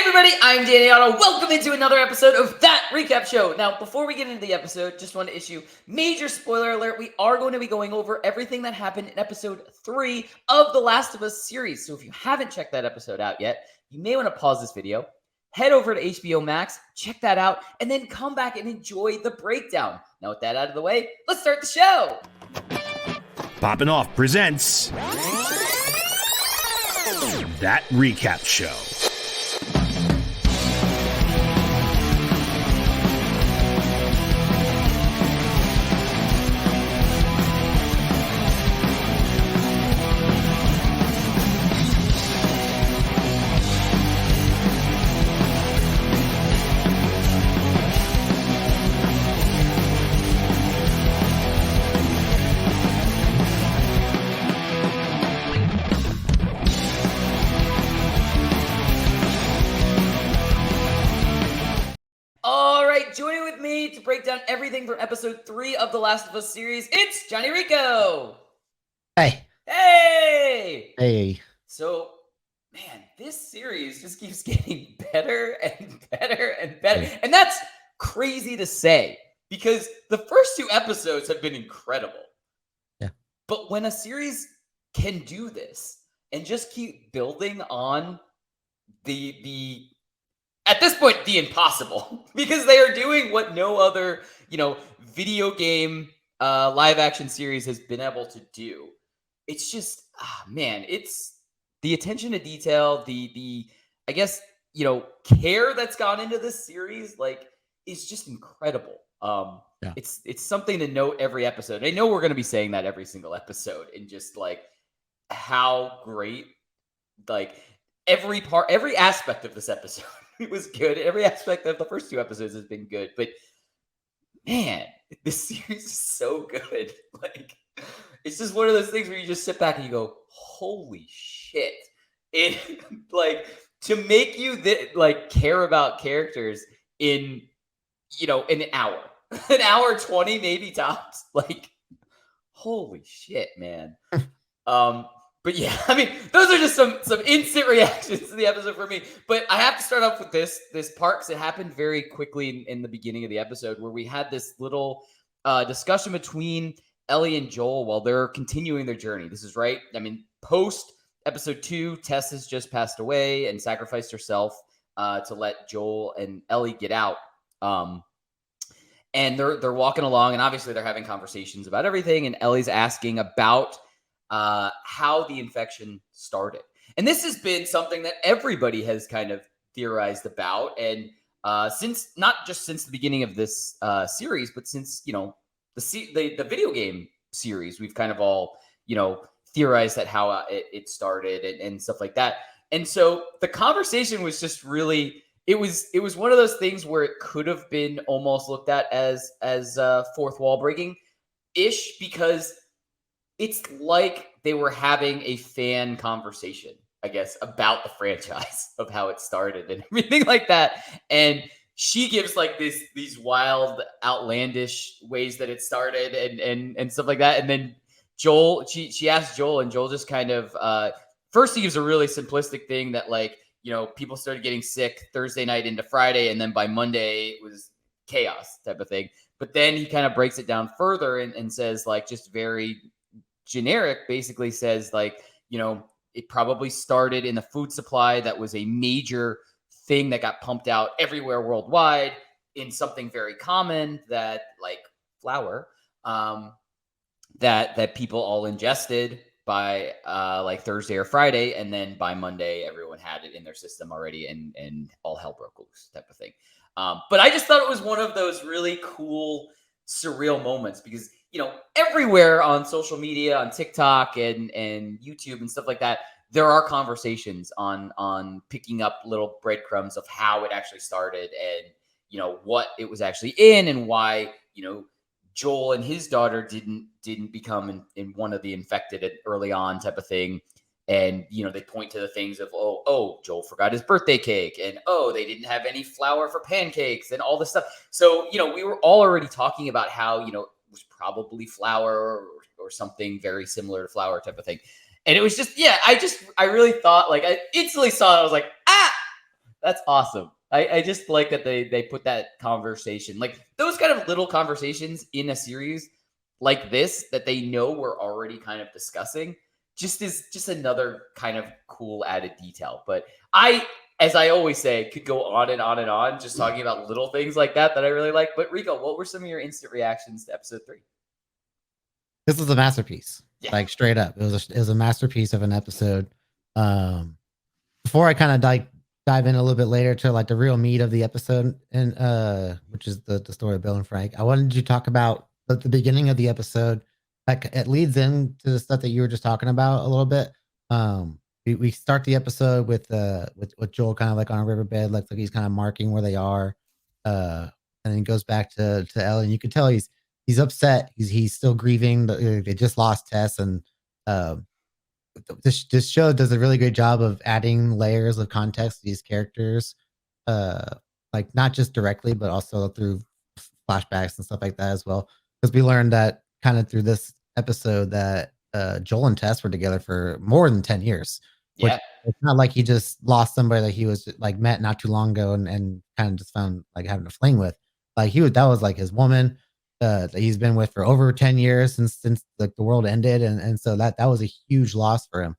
Everybody, I'm Daniano. Welcome into another episode of That Recap Show. Now, before we get into the episode, just want to issue major spoiler alert. We are going to be going over everything that happened in episode 3 of The Last of Us series. So if you haven't checked that episode out yet, you may want to pause this video, head over to HBO Max, check that out, and then come back and enjoy the breakdown. Now, with that out of the way, let's start the show. Poppin' Off presents That Recap Show. Joining with me to break down everything from episode 3 of The Last of Us series, it's Johnny Rico. Hey. Hey. Hey. So, man, this series just keeps getting better and better and better. Hey. And that's crazy to say because the first 2 episodes have been incredible. Yeah. But when a series can do this and just keep building on the at this point, the impossible, because they are doing what no other, video game live action series has been able to do. It's just, man, it's the attention to detail, the I guess, care that's gone into this series, is just incredible. Yeah. It's something to note every episode. I know we're going to be saying that every single episode, and just how great, every aspect of this episode. It was good. Every aspect of the first 2 episodes has been good, but man, this series is so good. It's just one of those things where you just sit back and you go, "Holy shit!" It to make you care about characters in an hour, an hour 20 maybe tops. Holy shit, man. But yeah, I mean, those are just some instant reactions to the episode for me. But I have to start off with this part because it happened very quickly in the beginning of the episode where we had this little discussion between Ellie and Joel while they're continuing their journey. This is right. I mean, post episode 2, Tess has just passed away and sacrificed herself to let Joel and Ellie get out. And they're walking along, and obviously they're having conversations about everything. And Ellie's asking about how the infection started. And this has been something that everybody has kind of theorized about. And since not just since the beginning of this series, but since, the video game series, we've kind of all, theorized at how it started and stuff like that. And so the conversation was just really, it was one of those things where it could have been almost looked at as fourth wall breaking ish, because it's like they were having a fan conversation, I guess, about the franchise of how it started and everything like that. And she gives these wild, outlandish ways that it started and stuff like that. And then Joel, she asked Joel, and Joel just kind of first he gives a really simplistic thing that people started getting sick Thursday night into Friday, and then by Monday it was chaos type of thing. But then he kind of breaks it down further and says just very generic, basically says it probably started in the food supply that was a major thing that got pumped out everywhere worldwide in something very common that flour that people all ingested by Thursday or Friday, and then by Monday everyone had it in their system already and all hell broke loose type of thing. But I just thought it was one of those really cool surreal moments because everywhere on social media, on TikTok and YouTube and stuff like that, there are conversations on picking up little breadcrumbs of how it actually started and, what it was actually in and why, Joel and his daughter didn't become in one of the infected early on type of thing. And, they point to the things of, oh, Joel forgot his birthday cake. And, they didn't have any flour for pancakes and all this stuff. So, we were all already talking about how, it was probably flour or something very similar to flour type of thing. And it was just, I really thought, I instantly saw it. I was like, That's awesome. I just like that they put that conversation, like those kind of little conversations in a series like this that they know we're already kind of discussing. Just is just another kind of cool added detail. But as I always say, could go on and on and on, just talking about little things like that I really like. But Rico, what were some of your instant reactions to episode 3? This was a masterpiece. Yeah. Like straight up, it was a masterpiece of an episode. Before I kind of dive in a little bit later to like the real meat of the episode, and which is the story of Bill and Frank, I wanted to talk about the beginning of the episode. Like it leads into the stuff that you were just talking about a little bit. We start the episode with Joel kind of like on a riverbed, like he's kind of marking where they are, and then he goes back to Ellie, and you can tell he's upset. He's still grieving. They just lost Tess, and this show does a really great job of adding layers of context to these characters, like not just directly, but also through flashbacks and stuff like that as well. Because we learned that kind of through this episode that Joel and Tess were together for more than 10 years. Which Yeah. it's not like he just lost somebody that he was like met not too long ago and kind of just found like having a fling with. Like that was like his woman that he's been with for over 10 years since like the world ended, and so that was a huge loss for him.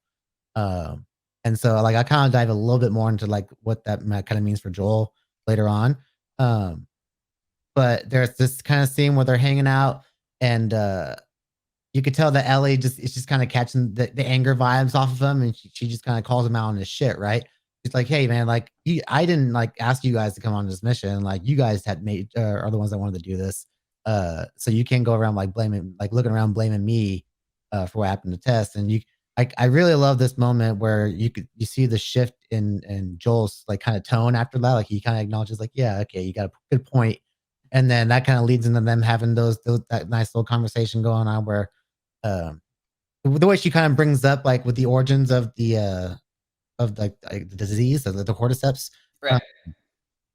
And so like I kind of dive a little bit more into like what that kind of means for Joel later on. But there's this kind of scene where they're hanging out, and you could tell that Ellie is just kind of catching the anger vibes off of him, and she just kind of calls him out on his shit, right? She's like, "Hey, man, like I didn't like ask you guys to come on this mission. Like you guys had made are the ones that wanted to do this. So you can't go around like looking around blaming me for what happened to Tess." And I really love this moment where you see the shift in Joel's like kind of tone after that. Like he kind of acknowledges like, "Yeah, okay, you got a good point." And then that kind of leads into them having that nice little conversation going on where the way she kind of brings up like with the origins of the the disease of the cordyceps, Right.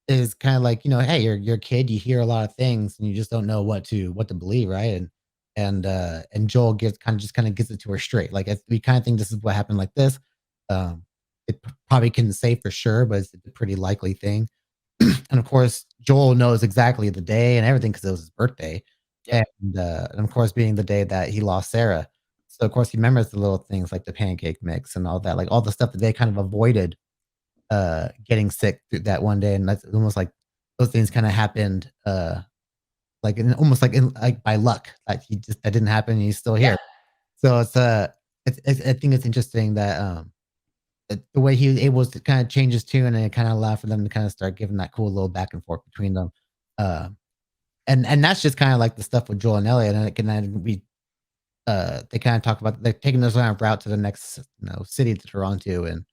is kind of like, hey, you're a kid, you hear a lot of things and you just don't know what to believe, right? And Joel kind of gets it to her straight. Like we kind of think this is what happened like this. It probably couldn't say for sure, but it's a pretty likely thing. And of course, Joel knows exactly the day and everything because it was his birthday. Yeah. And of course, being the day that he lost Sarah. So of course he remembers the little things like the pancake mix and all that, like all the stuff that they kind of avoided getting sick through that one day. And that's almost like those things kind of happened like almost like by luck. Like that didn't happen and he's still here. Yeah. So I think it's interesting that the way he was able to kind of change his tune, and it kind of allowed for them to kind of start giving that cool little back and forth between them. Uh, and that's just kind of like the stuff with Joel and Elliot, and it can then be they kind of talk about they're taking this kind of route to the next city to Toronto, and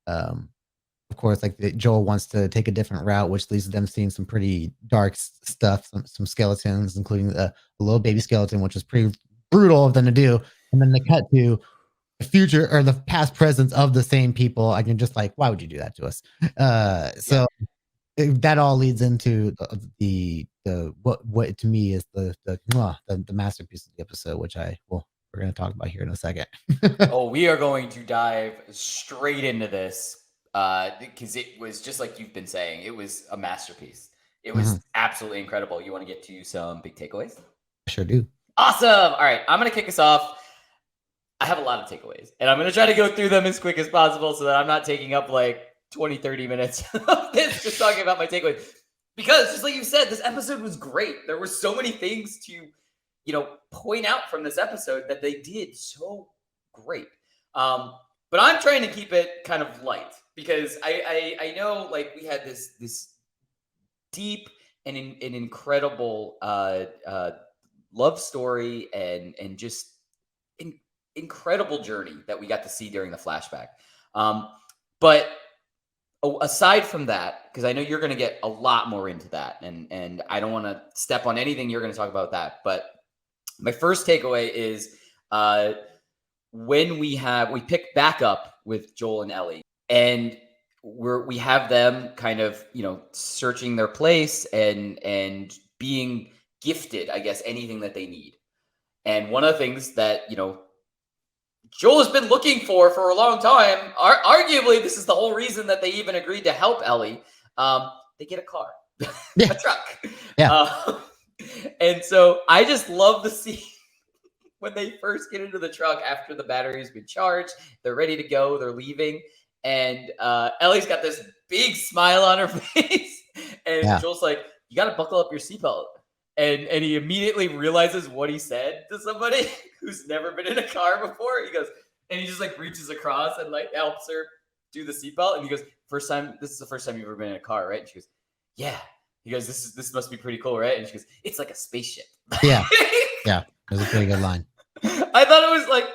of course like Joel wants to take a different route, which leads to them seeing some pretty dark stuff, some skeletons, including a little baby skeleton, which is pretty brutal of them to do. And then they cut to the future or the past presence of the same people. I can just like, why would you do that to us? So that all leads into the what to me is the masterpiece of the episode, which we're going to talk about here in a second. Oh, we are going to dive straight into this because it was just like you've been saying. It was a masterpiece. It was absolutely incredible. You want to get to some big takeaways? I sure do. Awesome. All right, I'm going to kick us off. I have a lot of takeaways, and I'm going to try to go through them as quick as possible so that I'm not taking up like 20, 30 minutes of this just talking about my takeaways. Because just like you said, this episode was great. There were so many things to, point out from this episode that they did so great. But I'm trying to keep it kind of light because I know like we had this deep and an incredible love story and just incredible journey that we got to see during the flashback. But aside from that, because I know you're going to get a lot more into that, and I don't want to step on anything you're going to talk about that, but my first takeaway is when we pick back up with Joel and Ellie, and we have them kind of searching their place and being gifted, I guess, anything that they need. And one of the things that Joel has been looking for a long time. Arguably, this is the whole reason that they even agreed to help Ellie. They get a car, Yeah. a truck. Yeah. And so I just love the scene when they first get into the truck after the battery's been charged. They're ready to go. They're leaving. And Ellie's got this big smile on her face. And Yeah. Joel's like, you got to buckle up your seatbelt. And he immediately realizes what he said to somebody who's never been in a car before. He goes, and he just like reaches across and like helps her do the seatbelt. And he goes, this is the first time you've ever been in a car, right? And she goes, yeah. He goes, this must be pretty cool, right? And she goes, it's like a spaceship. Yeah. Yeah. It was a pretty good line. I thought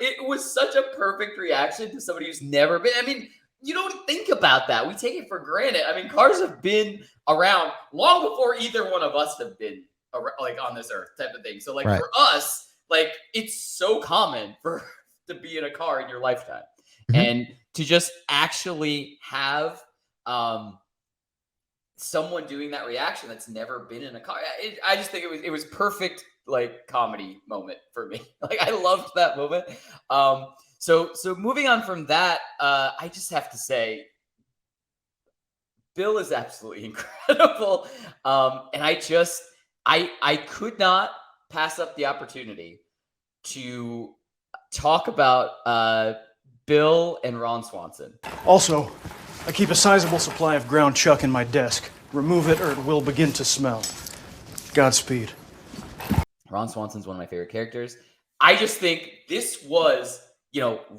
it was such a perfect reaction to somebody who's never been. I mean, you don't think about that. We take it for granted. I mean, cars have been around long before either one of us have been like on this earth type of thing. So like for us, like it's so common to be in a car in your lifetime. And to just actually have someone doing that reaction that's never been in a car. I just think it was perfect, like comedy moment for me. Like I loved that moment. So moving on from that, I just have to say, Bill is absolutely incredible. And I could not pass up the opportunity to talk about Bill and Ron Swanson. Also, I keep a sizable supply of ground chuck in my desk. Remove it or it will begin to smell. Godspeed. Ron Swanson's one of my favorite characters. I just think this was,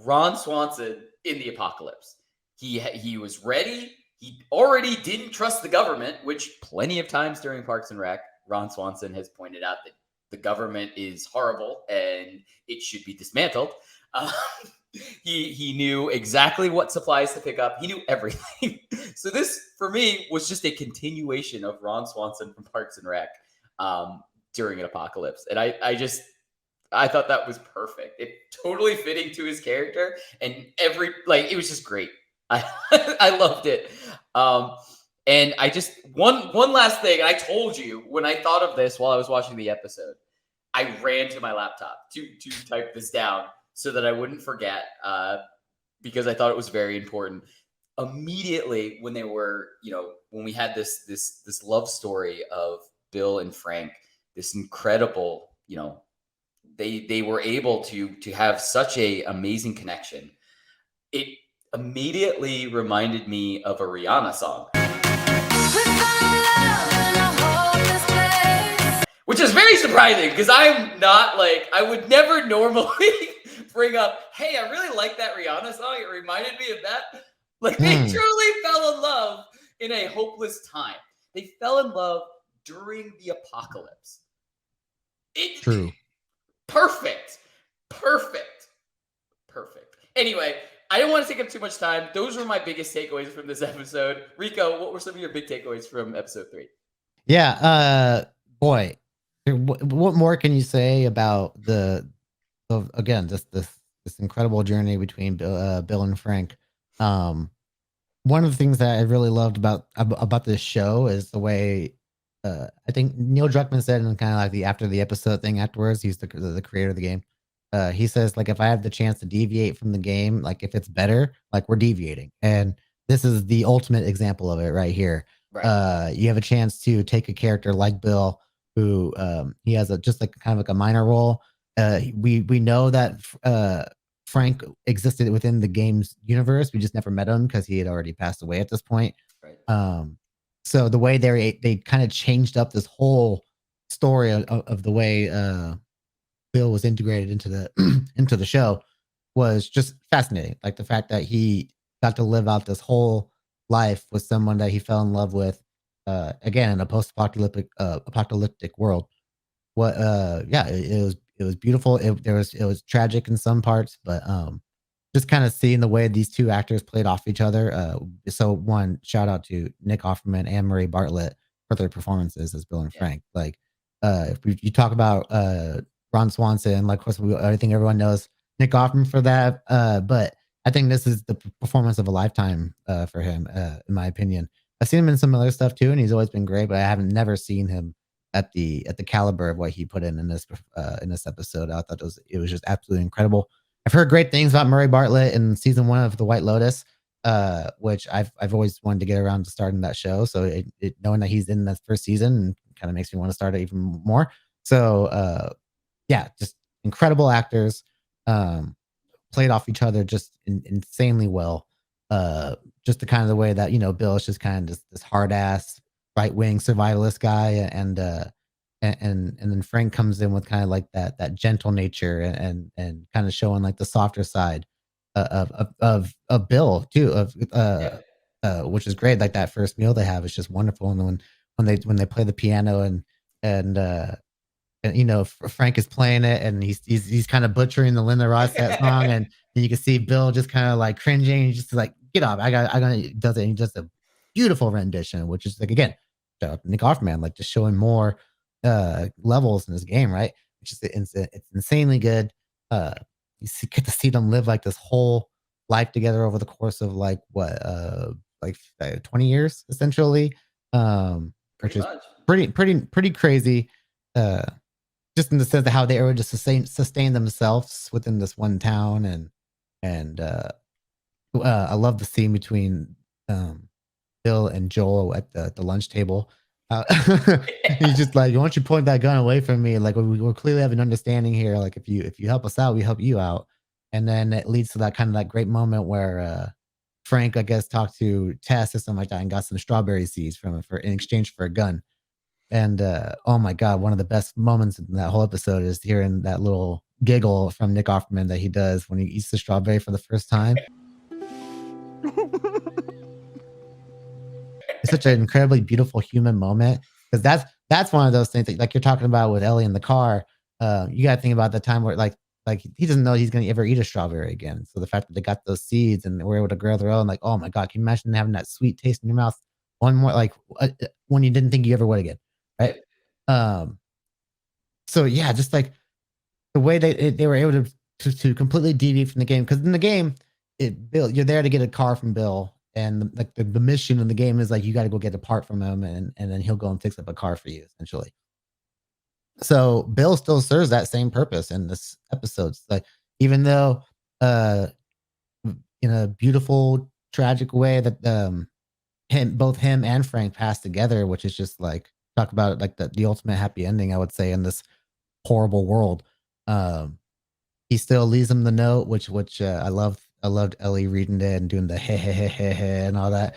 Ron Swanson in the apocalypse. He was ready. He already didn't trust the government, which plenty of times during Parks and Rec, Ron Swanson has pointed out that the government is horrible and it should be dismantled. He knew exactly what supplies to pick up. He knew everything. So this, for me, was just a continuation of Ron Swanson from Parks and Rec during an apocalypse. And I thought that was perfect. It totally fitting to his character, and it was just great. I loved it. And I just one last thing. And I told you when I thought of this while I was watching the episode, I ran to my laptop to type this down so that I wouldn't forget, because I thought it was very important. Immediately when they were, when we had this love story of Bill and Frank, this incredible, they were able to have such a amazing connection. It immediately reminded me of a Rihanna song, which is very surprising because I'm not I would never normally bring up, hey, I really like that Rihanna song. It reminded me of that. They truly fell in love in a hopeless time. They fell in love during the apocalypse. True. Perfect. Anyway, I don't want to take up too much time. Those were my biggest takeaways from this episode. Rico, what were some of your big takeaways from episode 3? Yeah. Boy, what more can you say about again, just this incredible journey between Bill and Frank? One of the things that I really loved about this show is the way I think Neil Druckmann said in kind of like the after the episode thing afterwards. He's the creator of the game. He says, if I have the chance to deviate from the game, if it's better, we're deviating. And this is the ultimate example of it right here. Right. You have a chance to take a character like Bill, who he has just kind of a minor role. We know that Frank existed within the game's universe. We just never met him because he had already passed away at this point. Right. So the way they kind of changed up this whole story of the way Bill was integrated into the show was just fascinating. The fact that he got to live out this whole life with someone that he fell in love with, again in a post-apocalyptic world. It was beautiful. It was tragic in some parts, but just kind of seeing the way these two actors played off each other. So one shout out to Nick Offerman and Marie Bartlett for their performances as Bill and Frank. If you talk about Ron Swanson, of course I think everyone knows Nick Offerman for that. But I think this is the performance of a lifetime for him, in my opinion. I've seen him in some other stuff too, and he's always been great. But I haven't never seen him at the caliber of what he put in this episode. I thought it was just absolutely incredible. I've heard great things about Murray Bartlett in season 1 of The White Lotus, which I've always wanted to get around to starting that show. So knowing that he's in that first season kind of makes me want to start it even more. So yeah, just incredible actors, played off each other just insanely well. Just the kind of the way that Bill is just kind of this hard ass right wing survivalist guy, and then Frank comes in with kind of like that gentle nature, and kind of showing like the softer side of Bill too, which is great. Like that first meal they have is just wonderful, and when they play the piano, and Frank is playing it, and he's kind of butchering the Linda Ronstadt song, and you can see Bill just kind of like cringing, and just like, get off, I got does it, and he does a beautiful rendition, which is like, again, shout out to Nick Offerman, like just showing more levels in this game, right? Which is it's insanely good. Uh, get to see them live like this whole life together over the course of like what, 20 years essentially, which Pretty is much. pretty crazy. Uh, just in the sense of how they were to sustain themselves within this one town, and I love the scene between Bill and Joel at the lunch table. Uh, he's just like, "Why don't you point that gun away from me? Like we're clearly have an understanding here. Like if you help us out, we help you out." And then it leads to that kind of that great moment where Frank, I guess, talked to Tess or something like that, and got some strawberry seeds from it in exchange for a gun. And oh my god, one of the best moments in that whole episode is hearing that little giggle from Nick Offerman that he does when he eats the strawberry for the first time. It's such an incredibly beautiful human moment, because that's one of those things that, like you're talking about with Ellie in the car. You got to think about the time where like he doesn't know he's going to ever eat a strawberry again. So the fact that they got those seeds and were able to grow their own, like, oh my god, can you imagine having that sweet taste in your mouth one more, like, when you didn't think you ever would again, right? Um, so yeah, just like the way they were able to completely deviate from the game, because in the game, Bill, you're there to get a car from Bill, and like the mission in the game is like you got to go get a part from him, and then he'll go and fix up a car for you essentially. So Bill still serves that same purpose in this episode. It's like, even though uh in a beautiful tragic way that both him and Frank pass together, which is just like, talk about it, like the ultimate happy ending, I would say, in this horrible world. Um, he still leaves him the note, which I loved Ellie reading it and doing the hey hey hey hey hey and all that.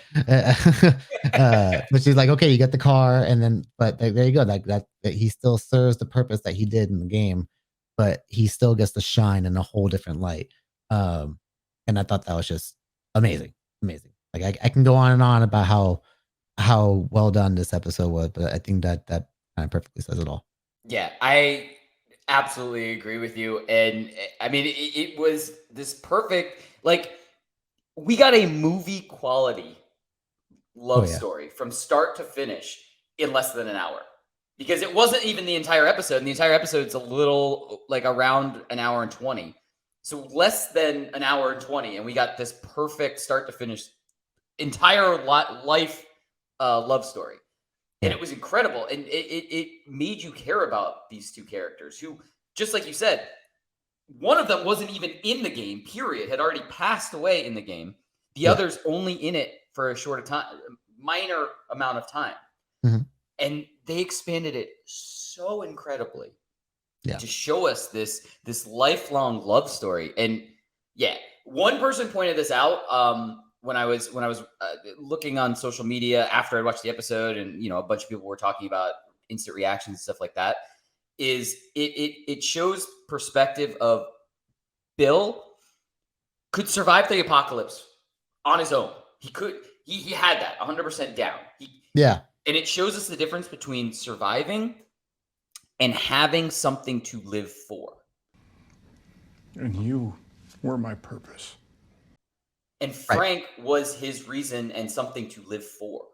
But she's like, okay, you get the car, and then but there you go. Like that he still serves the purpose that he did in the game, but he still gets to shine in a whole different light. Um, and I thought that was just amazing, amazing. Like I can go on and on about how well done this episode was, but I think that kind of perfectly says it all. Yeah, I absolutely agree with you. And I mean, it was this perfect, like, we got a movie quality Oh love yeah, story from start to finish in less than an hour. Because it wasn't even the entire episode. And the entire episode's a little, like, around an hour and 20. So less than an hour and 20. And we got this perfect start to finish entire life love story. And yeah, it was incredible. And it made you care about these two characters who, just like you said, one of them wasn't even in the game, period, had already passed away in the game. The yeah. other's only in it for a short time, minor amount of time. Mhm. And they expanded it so incredibly Yeah. to show us this lifelong love story. And yeah, one person pointed this out when I was looking on social media after I watched the episode, and a bunch of people were talking about instant reactions and stuff like that. Is it shows perspective of Bill could survive the apocalypse on his own. He had that 100% down. Yeah. And it shows us the difference between surviving and having something to live for. And you were my purpose. And Right. Frank was his reason and something to live for.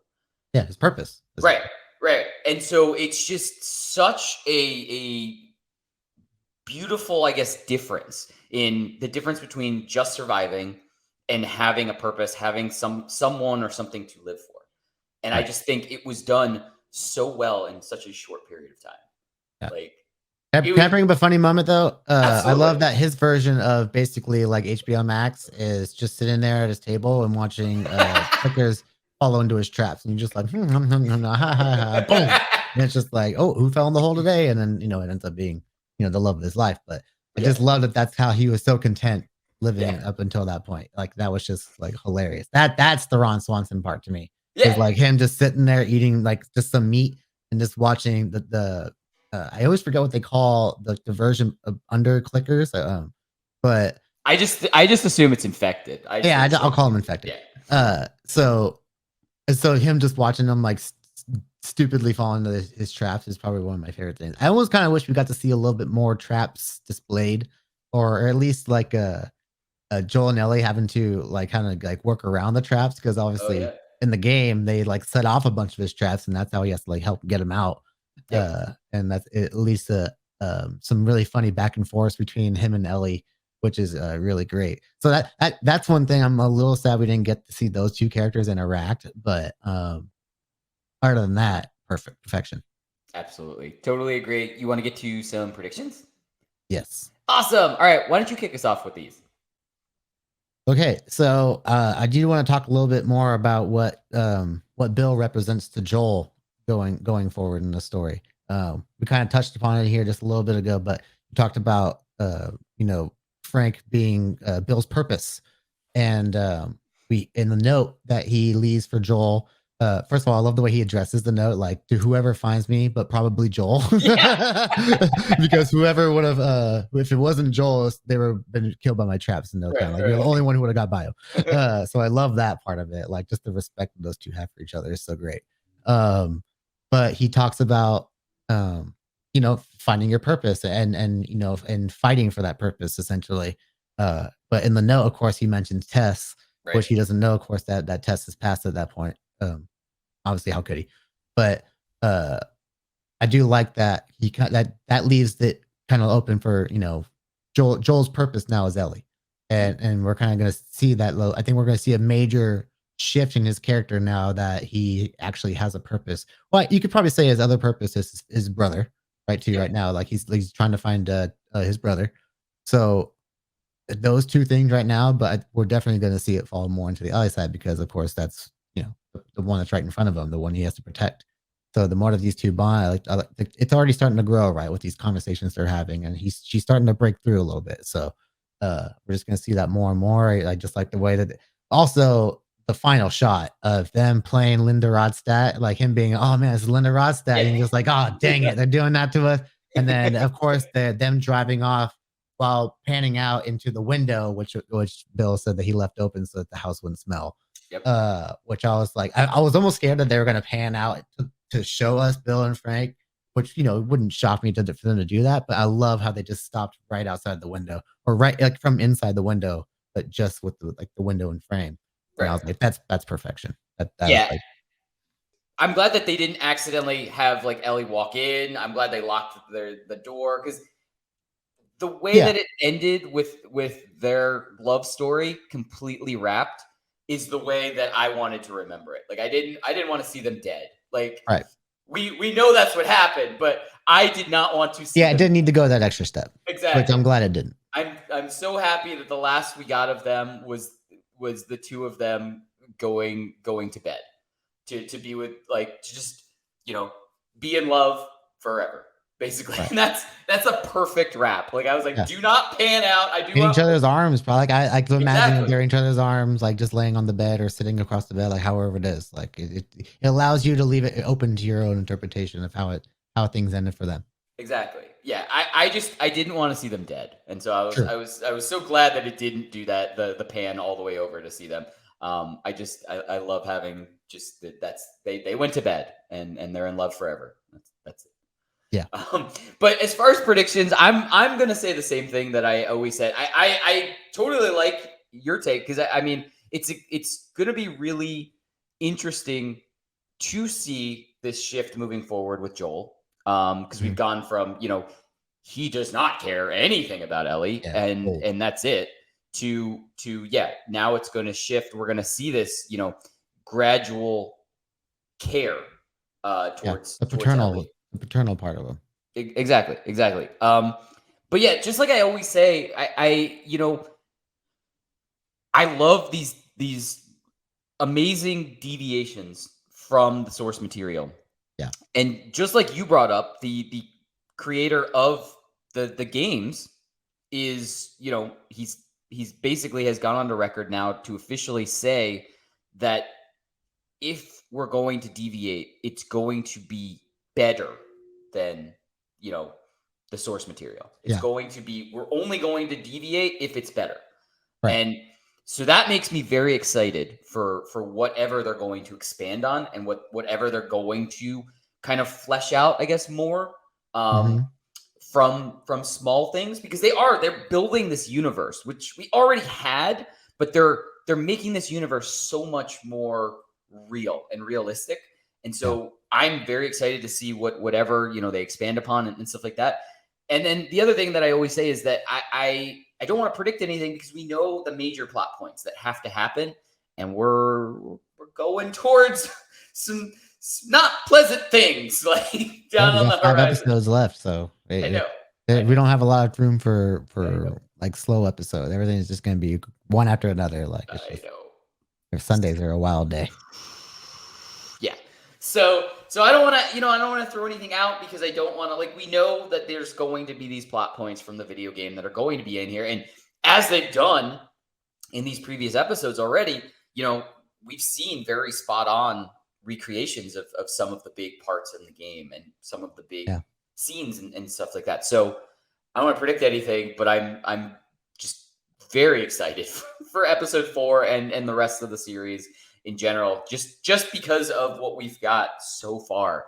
Yeah, his purpose. Right. And so it's just such a beautiful, I guess, difference in the difference between just surviving and having a purpose, having someone or something to live for. And I Right. just think it was done so well in such a short period of time. Yeah. Like, Can I bring up a funny moment though? I Absolutely. love that his version of basically like HBO Max is just sitting there at his table and watching clickers fall into his traps, and you're just like, ha ha ha, boom, and it's just like, oh, who fell in the hole today? And then it ends up being the love of his life. But I just love that that's how he was so content living up until that point. Like that was just like hilarious. That's the Ron Swanson part to me. Is like him just sitting there eating like just some meat and just watching the I always forget what they call the version of under clickers. But I just assume it's infected. I'll call them infected. So him just watching them like stupidly fall into his traps is probably one of my favorite things. I almost kind of wish we got to see a little bit more traps displayed, or at least like Joel and Ellie having to like kind of like work around the traps, because obviously in the game they like set off a bunch of his traps, and that's how he has to like help get him out. And that's at least some really funny back and forth between him and Ellie, which is really great. So that's one thing I'm a little sad we didn't get to see those two characters interact, but other than that, perfection. Absolutely. Totally agree. You want to get to some predictions? Yes. Awesome. All right. Why don't you kick us off with these? Okay, so I do want to talk a little bit more about what Bill represents to Joel going forward in the story. We kind of touched upon it here just a little bit ago, but we talked about Frank being Bill's purpose, and we in the note that he leaves for Joel. First of all, I love the way he addresses the note, like to whoever finds me, but probably Joel, because whoever would have, if it wasn't Joel, they were been killed by my traps in no time. Like you're the only one who would have got bio. So I love that part of it, like just the respect those two have for each other is so great. But he talks about, finding your purpose and fighting for that purpose essentially. But in the note, of course, he mentions Tess, which he doesn't know, of course, that Tess is past at that point. Obviously, how could he? But I do like that that leaves it kind of open for Joel's purpose now is Ellie, and we're kind of going to see that. I think we're going to see a major shift in his character now that he actually has a purpose. Well, you could probably say his other purpose is his brother, right? Right now, like he's trying to find his brother. So those two things right now, but we're definitely going to see it fall more into the other side because, of course, that's the one that's right in front of him, the one he has to protect. So the more that these two bond, it's already starting to grow, right, with these conversations they're having, and she's starting to break through a little bit. So we're just going to see that more and more. I just like the way that also the final shot of them playing Linda Rodstadt, like him being, oh man, it's Linda Rodstadt, and you're just like, oh dang it, they're doing that to us. And then of course them driving off while panning out into the window, which Bill said that he left open so that the house wouldn't smell. Which I was like, I was almost scared that they were going to pan out to show us Bill and Frank, which it wouldn't shock me for them to do that. But I love how they just stopped right outside the window, or right like from inside the window, but just with the window and frame. And I was like, that's perfection. I'm glad that they didn't accidentally have like Ellie walk in. I'm glad they locked the door, because the way that it ended with their love story completely wrapped is the way that I wanted to remember it. Like I didn't want to see them dead. Like we know that's what happened, but I did not want to see. Yeah, it didn't need to go that extra step. Exactly. Which I'm glad it didn't. I'm so happy that the last we got of them was the two of them going to bed to be with, like, to just be in love forever. Basically, and that's a perfect wrap. Like I was like, do not pan out. I do in each other's arms, probably. Like I can imagine they're in each other's arms, like just laying on the bed or sitting across the bed, like however it is. Like it allows you to leave it open to your own interpretation of how things ended for them. Exactly. Yeah. I didn't want to see them dead, and so I was so glad that it didn't do that. The pan all the way over to see them. I love having just they went to bed and they're in love forever. That's it. Yeah. But as far as predictions, I'm gonna say the same thing that I always said. I totally like your take, because I mean it's gonna be really interesting to see this shift moving forward with Joel. Because we've gone from he does not care anything about Ellie and that's it to now it's gonna shift. We're gonna see this gradual care towards the paternal part of him. Exactly. But yeah, just like I always say, I love these amazing deviations from the source material. Yeah. And just like you brought up, the creator of the games is, he's basically has gone on the record now to officially say that if we're going to deviate, it's going to be better than, the source material. It's going to be, we're only going to deviate if it's better. Right. And so that makes me very excited for whatever they're going to expand on and whatever they're going to kind of flesh out, I guess, more from small things, because they're building this universe, which we already had, but they're making this universe so much more real and realistic. And so I'm very excited to see whatever, they expand upon and stuff like that. And then the other thing that I always say is that I don't want to predict anything, because we know the major plot points that have to happen, and we're going towards some not pleasant things like down on the horizon. 5 episodes left, so I know. We don't have a lot of room for like slow episodes. Everything is just going to be one after another. Like it's just, if Sundays are a wild day. Yeah. So I don't want to, I don't want to throw anything out, because I don't want to, like, we know that there's going to be these plot points from the video game that are going to be in here. And as they've done in these previous episodes already, we've seen very spot on recreations of some of the big parts in the game and some of the big scenes and stuff like that. So I don't want to predict anything, but I'm just very excited for episode 4 and the rest of the series in general, just because of what we've got so far,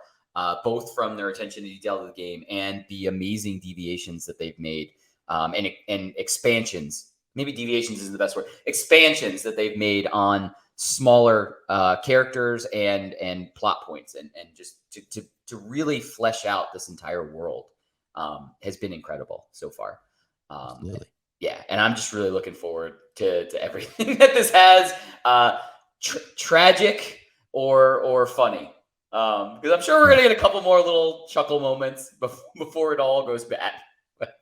both from their attention to detail of the game and the amazing deviations that they've made, and expansions. Maybe deviations isn't the best word. Expansions that they've made on smaller characters and plot points, and just to really flesh out this entire world has been incredible so far. Absolutely. Yeah, and I'm just really looking forward to everything that this has. Tragic or funny, because I'm sure we're gonna get a couple more little chuckle moments before it all goes bad. But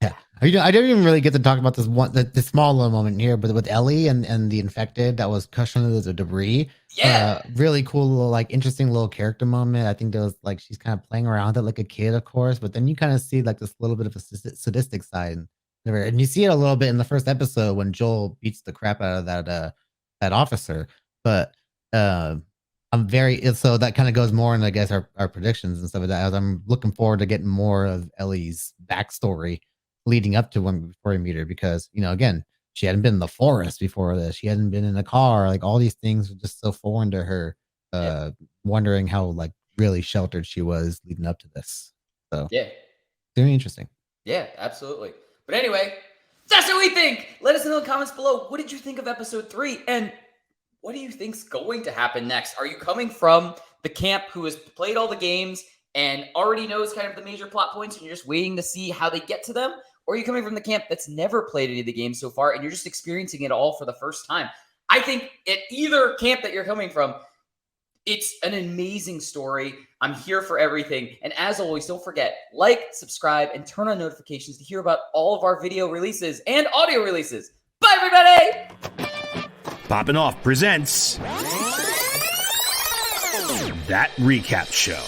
yeah, I didn't even really get to talk about this one, the small little moment here, but with Ellie and the infected that was crushed under the debris. Really cool little, like, interesting little character moment. I think there was, like, she's kind of playing around with it like a kid, of course, but then you kind of see like this little bit of a sadistic side, and you see it a little bit in the first episode when Joel beats the crap out of that officer. But so that kind of goes more in, I guess, our predictions and stuff like that, as I'm looking forward to getting more of Ellie's backstory leading up to when before we meet her, because again, she hadn't been in the forest before this, she hadn't been in a car, like all these things were just so foreign to her, wondering how, like, really sheltered she was leading up to this. So very interesting. Yeah, absolutely. But anyway, that's what we think. Let us know in the comments below. What did you think of episode 3? And what do you think's going to happen next? Are you coming from the camp who has played all the games and already knows kind of the major plot points, and you're just waiting to see how they get to them? Or are you coming from the camp that's never played any of the games so far and you're just experiencing it all for the first time? I think at either camp that you're coming from, it's an amazing story. I'm here for everything. And as always, don't forget, like, subscribe, and turn on notifications to hear about all of our video releases and audio releases. Bye, everybody! Poppin' Off presents That Recap Show.